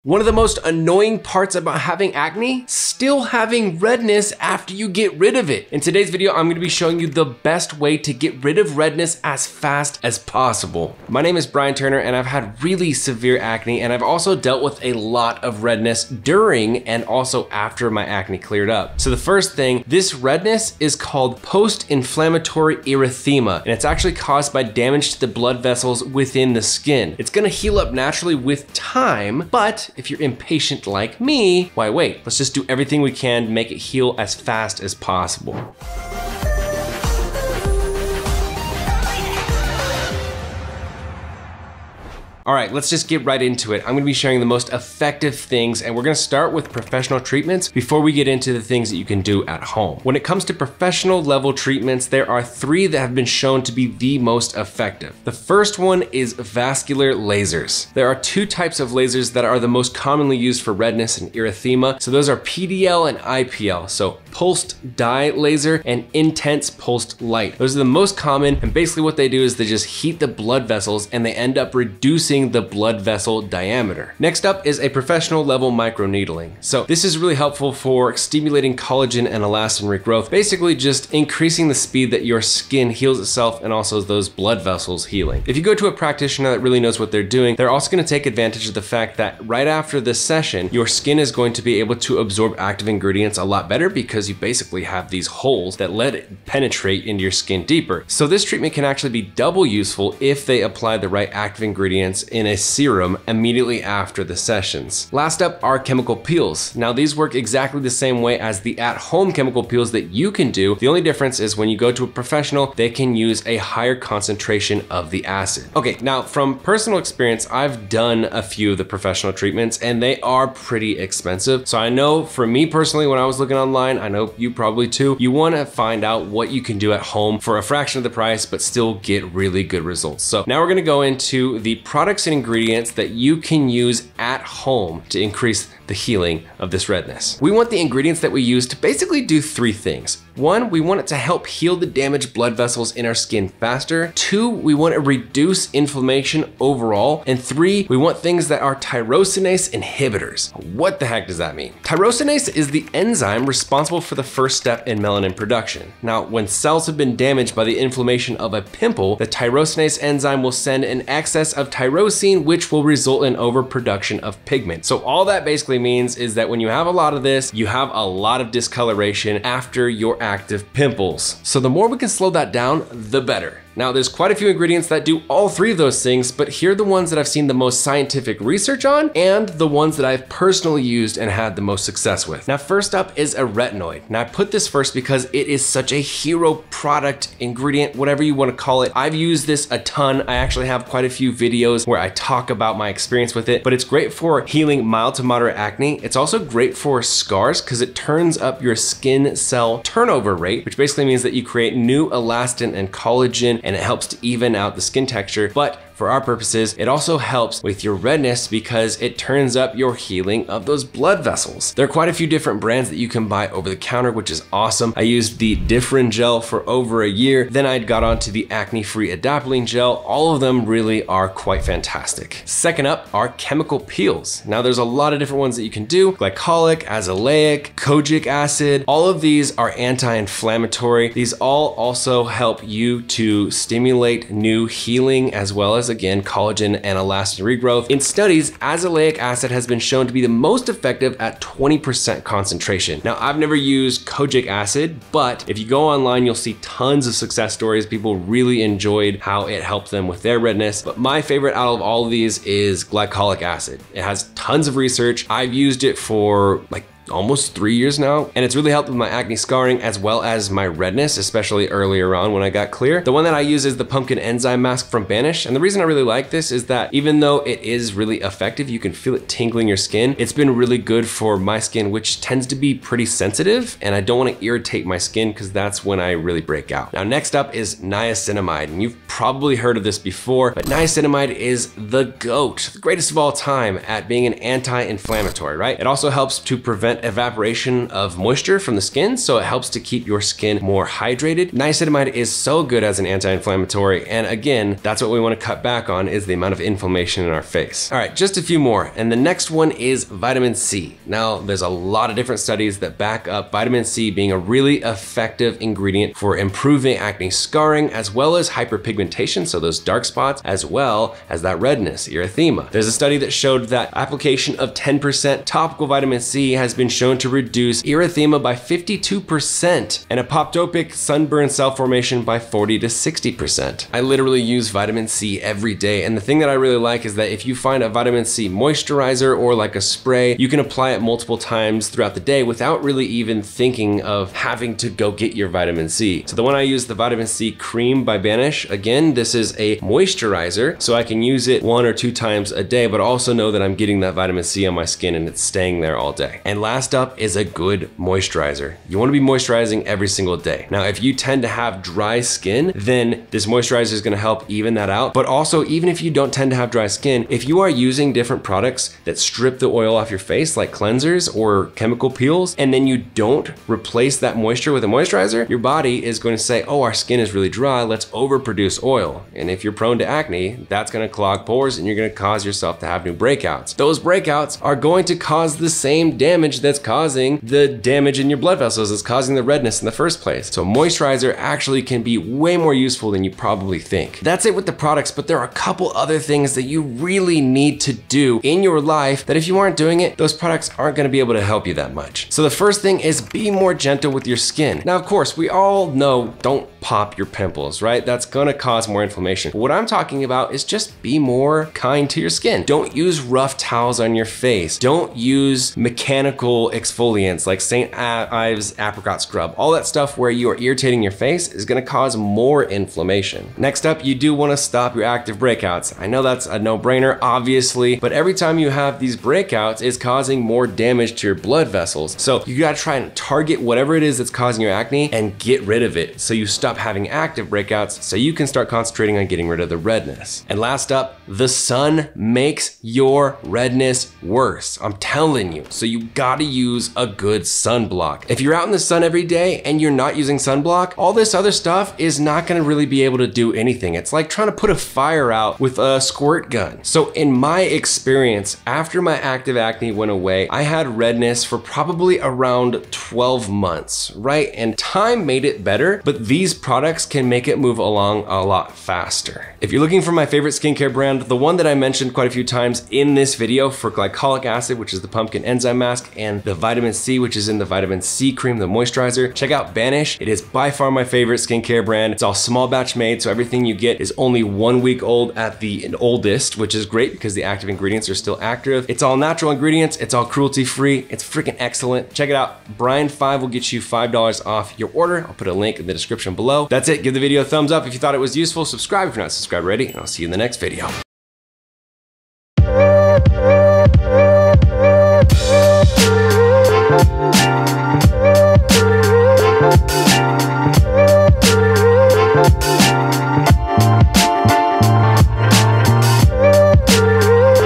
One of the most annoying parts about having acne, still having redness after you get rid of it. In today's video, I'm gonna be showing you the best way to get rid of redness as fast as possible. My name is Brian Turner and I've had really severe acne, and I've also dealt with a lot of redness during and also after my acne cleared up. So the first thing, this redness is called post-inflammatory erythema, and it's actually caused by damage to the blood vessels within the skin. It's gonna heal up naturally with time, but if you're impatient like me, why wait? Let's just do everything we can to make it heal as fast as possible. All right, let's just get right into it. I'm gonna be sharing the most effective things, and we're gonna start with professional treatments before we get into the things that you can do at home. When it comes to professional level treatments, there are three that have been shown to be the most effective. The first one is vascular lasers. There are two types of lasers that are the most commonly used for redness and erythema. So those are PDL and IPL. So pulsed dye laser and intense pulsed light. Those are the most common, and basically what they do is they just heat the blood vessels and they end up reducing the blood vessel diameter. Next up is a professional level microneedling. So this is really helpful for stimulating collagen and elastin regrowth, basically just increasing the speed that your skin heals itself and also those blood vessels healing. If you go to a practitioner that really knows what they're doing, they're also going to take advantage of the fact that right after this session, your skin is going to be able to absorb active ingredients a lot better because you basically have these holes that let it penetrate into your skin deeper. So this treatment can actually be double useful if they apply the right active ingredients in a serum immediately after the sessions. Last up are chemical peels. Now these work exactly the same way as the at-home chemical peels that you can do. The only difference is when you go to a professional, they can use a higher concentration of the acid. Okay, now from personal experience, I've done a few of the professional treatments and they are pretty expensive. So I know for me personally, when I was looking online, I know you probably too, you want to find out what you can do at home for a fraction of the price, but still get really good results. So now we're going to go into the products and ingredients that you can use at home to increase the healing of this redness. We want the ingredients that we use to basically do three things. One, we want it to help heal the damaged blood vessels in our skin faster. Two, we want to reduce inflammation overall. And three, we want things that are tyrosinase inhibitors. What the heck does that mean? Tyrosinase is the enzyme responsible for the first step in melanin production. Now, when cells have been damaged by the inflammation of a pimple, the tyrosinase enzyme will send an excess of tyrosine, which will result in overproduction of pigment. So all that basically means is that when you have a lot of this, you have a lot of discoloration after your active pimples. So the more we can slow that down, the better. Now there's quite a few ingredients that do all three of those things, but here are the ones that I've seen the most scientific research on and the ones that I've personally used and had the most success with. Now first up is a retinoid. Now I put this first because it is such a hero product, ingredient, whatever you want to call it. I've used this a ton. I actually have quite a few videos where I talk about my experience with it, but it's great for healing mild to moderate acne. It's also great for scars because it turns up your skin cell turnover rate, which basically means that you create new elastin and collagen, and it helps to even out the skin texture. But for our purposes, it also helps with your redness because it turns up your healing of those blood vessels. There are quite a few different brands that you can buy over the counter, which is awesome. I used the Differin gel for over a year. Then I got onto the acne-free adapalene gel. All of them really are quite fantastic. Second up are chemical peels. Now there's a lot of different ones that you can do. Glycolic, azelaic, kojic acid. All of these are anti-inflammatory. These all also help you to stimulate new healing as well as, again, collagen and elastin regrowth. In studies, azelaic acid has been shown to be the most effective at 20% concentration. Now, I've never used kojic acid, but if you go online, you'll see tons of success stories. People really enjoyed how it helped them with their redness. But my favorite out of all of these is glycolic acid. It has tons of research. I've used it for like almost 3 years now, and it's really helped with my acne scarring as well as my redness, especially earlier on when I got clear. The one that I use is the pumpkin enzyme mask from Banish, and the reason I really like this is that even though it is really effective, you can feel it tingling your skin. It's been really good for my skin, which tends to be pretty sensitive, and I don't want to irritate my skin because that's when I really break out. Now next up is niacinamide, and you've probably heard of this before, but niacinamide is the GOAT, the greatest of all time at being an anti-inflammatory, right? It also helps to prevent prevent evaporation of moisture from the skin, so it helps to keep your skin more hydrated. Niacinamide is so good as an anti-inflammatory, and again, that's what we want to cut back on, is the amount of inflammation in our face. All right, just a few more, and the next one is vitamin C. Now, there's a lot of different studies that back up vitamin C being a really effective ingredient for improving acne scarring, as well as hyperpigmentation, so those dark spots, as well as that redness, erythema. There's a study that showed that application of 10% topical vitamin C has been shown to reduce erythema by 52% and apoptotic sunburn cell formation by 40 to 60%. I literally use vitamin C every day, and the thing that I really like is that if you find a vitamin C moisturizer or like a spray, you can apply it multiple times throughout the day without really even thinking of having to go get your vitamin C. So the one I use, the vitamin C cream by Banish, again, this is a moisturizer, so I can use it 1 or 2 times a day, but also know that I'm getting that vitamin C on my skin and it's staying there all day. And last up is a good moisturizer. You want to be moisturizing every single day. Now, if you tend to have dry skin, then this moisturizer is going to help even that out. But also, even if you don't tend to have dry skin, if you are using different products that strip the oil off your face, like cleansers or chemical peels, and then you don't replace that moisture with a moisturizer, your body is going to say, oh, our skin is really dry, let's overproduce oil. And if you're prone to acne, that's going to clog pores and you're going to cause yourself to have new breakouts. Those breakouts are going to cause the same damage that's causing the damage in your blood vessels, that's causing the redness in the first place. So moisturizer actually can be way more useful than you probably think. That's it with the products, but there are a couple other things that you really need to do in your life that if you aren't doing it, those products aren't going to be able to help you that much. So the first thing is be more gentle with your skin. Now, of course, we all know don't pop your pimples, right? That's gonna cause more inflammation. But what I'm talking about is just be more kind to your skin. Don't use rough towels on your face. Don't use mechanical exfoliants like St. Ives apricot scrub. All that stuff where you are irritating your face is gonna cause more inflammation. Next up, you do wanna stop your active breakouts. I know that's a no-brainer, obviously, but every time you have these breakouts, it's causing more damage to your blood vessels. So you gotta try and target whatever it is that's causing your acne and get rid of it so you stop having active breakouts, so you can start concentrating on getting rid of the redness. And last up, the sun makes your redness worse. I'm telling you. So you gotta use a good sunblock. If you're out in the sun every day and you're not using sunblock, all this other stuff is not gonna really be able to do anything. It's like trying to put a fire out with a squirt gun. So in my experience, after my active acne went away, I had redness for probably around 12 months, right? And time made it better, but these products can make it move along a lot faster. If you're looking for my favorite skincare brand, the one that I mentioned quite a few times in this video for glycolic acid, which is the pumpkin enzyme mask, and the vitamin C, which is in the vitamin C cream, the moisturizer, check out Banish. It is by far my favorite skincare brand. It's all small batch made, so everything you get is only 1 week old at the oldest, which is great because the active ingredients are still active. It's all natural ingredients. It's all cruelty free. It's freaking excellent. Check it out. Brian5 will get you $5 off your order. I'll put a link in the description below. That's it. Give the video a thumbs up if you thought it was useful. Subscribe if you're not subscribed already, and I'll see you in the next video.